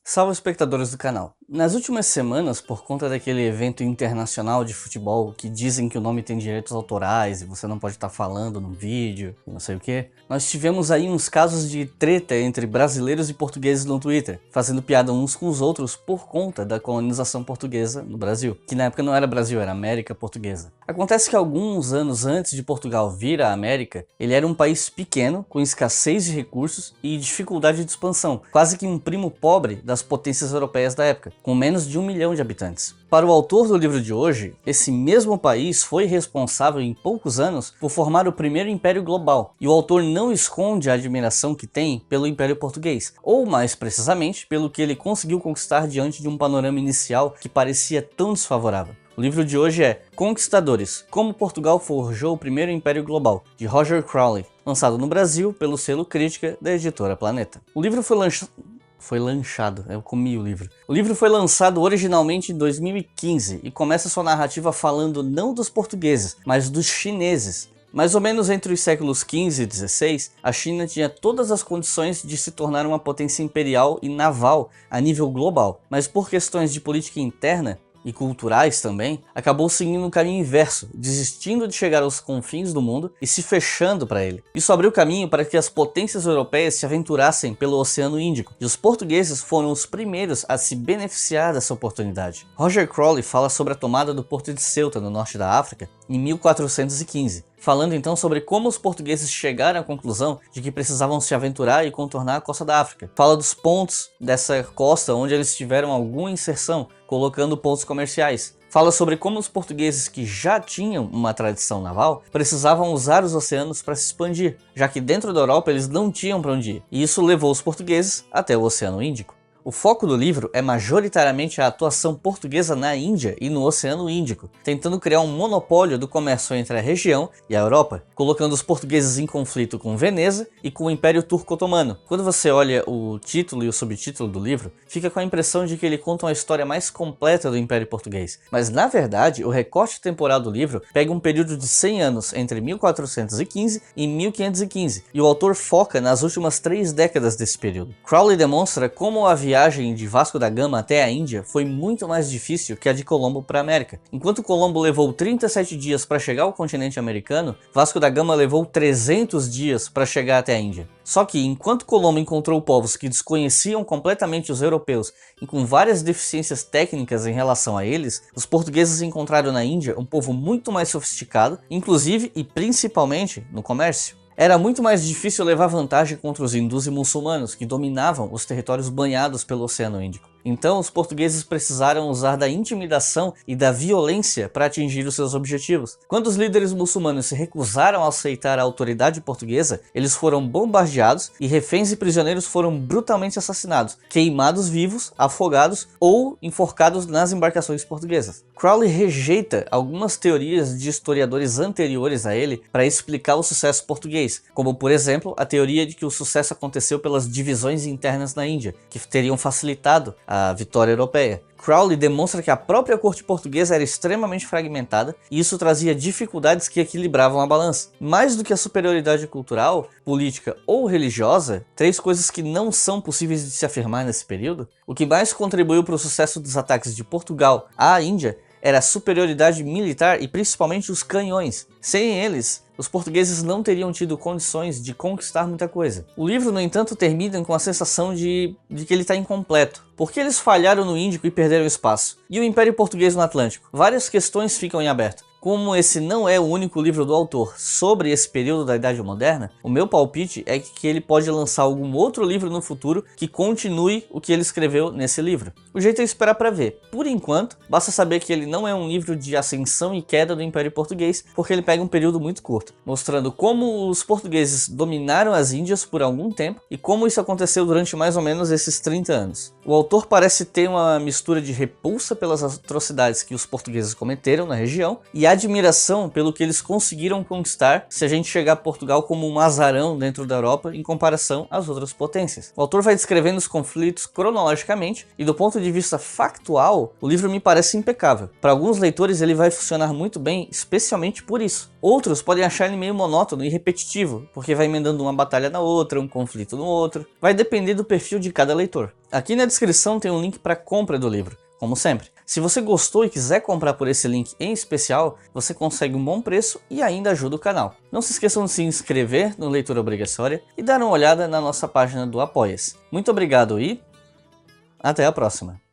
Salve espectadores do canal. Nas últimas semanas, por conta daquele evento internacional de futebol que dizem que o nome tem direitos autorais e você não pode estar falando no vídeo e não sei o que, nós tivemos aí uns casos de treta entre brasileiros e portugueses no Twitter, fazendo piada uns com os outros por conta da colonização portuguesa no Brasil, que na época não era Brasil, era América Portuguesa. Acontece que alguns anos antes de Portugal vir à América, ele era um país pequeno, com escassez de recursos e dificuldade de expansão, quase que um primo pobre das potências europeias da época, com menos de 1 milhão de habitantes. Para o autor do livro de hoje, esse mesmo país foi responsável em poucos anos por formar o primeiro império global, e o autor não esconde a admiração que tem pelo Império Português, ou mais precisamente, pelo que ele conseguiu conquistar diante de um panorama inicial que parecia tão desfavorável. O livro de hoje é Conquistadores, Como Portugal Forjou o Primeiro Império Global, de Roger Crowley, lançado no Brasil pelo selo Crítica da editora Planeta. O livro foi lançado, eu comi o livro. O livro foi lançado originalmente em 2015 e começa sua narrativa falando não dos portugueses, mas dos chineses. Mais ou menos entre os séculos XV e XVI, a China tinha todas as condições de se tornar uma potência imperial e naval a nível global, mas por questões de política interna e culturais também, acabou seguindo um caminho inverso, desistindo de chegar aos confins do mundo e se fechando para ele. Isso abriu caminho para que as potências europeias se aventurassem pelo Oceano Índico, e os portugueses foram os primeiros a se beneficiar dessa oportunidade. Roger Crowley fala sobre a tomada do porto de Ceuta, no norte da África, em 1415, falando então sobre como os portugueses chegaram à conclusão de que precisavam se aventurar e contornar a costa da África. Fala dos pontos dessa costa onde eles tiveram alguma inserção, colocando pontos comerciais. Fala sobre como os portugueses que já tinham uma tradição naval precisavam usar os oceanos para se expandir, já que dentro da Europa eles não tinham para onde ir, e isso levou os portugueses até o Oceano Índico. O foco do livro é majoritariamente a atuação portuguesa na Índia e no Oceano Índico, tentando criar um monopólio do comércio entre a região e a Europa, colocando os portugueses em conflito com Veneza e com o Império Turco-Otomano. Quando você olha o título e o subtítulo do livro, fica com a impressão de que ele conta uma história mais completa do Império Português, mas na verdade o recorte temporal do livro pega um período de 100 anos entre 1415 e 1515, e o autor foca nas últimas 3 décadas desse período. Crowley demonstra como a viagem de Vasco da Gama até a Índia foi muito mais difícil que a de Colombo para a América. Enquanto Colombo levou 37 dias para chegar ao continente americano, Vasco da Gama levou 300 dias para chegar até a Índia. Só que enquanto Colombo encontrou povos que desconheciam completamente os europeus e com várias deficiências técnicas em relação a eles, os portugueses encontraram na Índia um povo muito mais sofisticado, inclusive e principalmente no comércio. Era muito mais difícil levar vantagem contra os hindus e muçulmanos, que dominavam os territórios banhados pelo Oceano Índico. Então, os portugueses precisaram usar da intimidação e da violência para atingir os seus objetivos. Quando os líderes muçulmanos se recusaram a aceitar a autoridade portuguesa, eles foram bombardeados e reféns e prisioneiros foram brutalmente assassinados, queimados vivos, afogados ou enforcados nas embarcações portuguesas. Crowley rejeita algumas teorias de historiadores anteriores a ele para explicar o sucesso português, como por exemplo a teoria de que o sucesso aconteceu pelas divisões internas na Índia, que teriam facilitado a vitória europeia. Crowley demonstra que a própria corte portuguesa era extremamente fragmentada e isso trazia dificuldades que equilibravam a balança. Mais do que a superioridade cultural, política ou religiosa, 3 coisas que não são possíveis de se afirmar nesse período, o que mais contribuiu para o sucesso dos ataques de Portugal à Índia era a superioridade militar e principalmente os canhões. Sem eles, os portugueses não teriam tido condições de conquistar muita coisa. O livro, no entanto, termina com a sensação de que ele está incompleto. Por que eles falharam no Índico e perderam espaço? E o Império Português no Atlântico? Várias questões ficam em aberto. Como esse não é o único livro do autor sobre esse período da Idade Moderna, o meu palpite é que ele pode lançar algum outro livro no futuro que continue o que ele escreveu nesse livro. O jeito é esperar para ver. Por enquanto, basta saber que ele não é um livro de ascensão e queda do Império Português, porque ele pega um período muito curto, mostrando como os portugueses dominaram as Índias por algum tempo e como isso aconteceu durante mais ou menos esses 30 anos. O autor parece ter uma mistura de repulsa pelas atrocidades que os portugueses cometeram na região e admiração pelo que eles conseguiram conquistar se a gente chegar a Portugal como um azarão dentro da Europa em comparação às outras potências. O autor vai descrevendo os conflitos cronologicamente e do ponto de vista factual, o livro me parece impecável. Para alguns leitores ele vai funcionar muito bem, especialmente por isso. Outros podem achar ele meio monótono e repetitivo, porque vai emendando uma batalha na outra, um conflito no outro. Vai depender do perfil de cada leitor. Aqui na descrição tem um link para compra do livro, como sempre. Se você gostou e quiser comprar por esse link em especial, você consegue um bom preço e ainda ajuda o canal. Não se esqueçam de se inscrever no Leitura Obrigatória e dar uma olhada na nossa página do Apoia-se. Muito obrigado e até a próxima!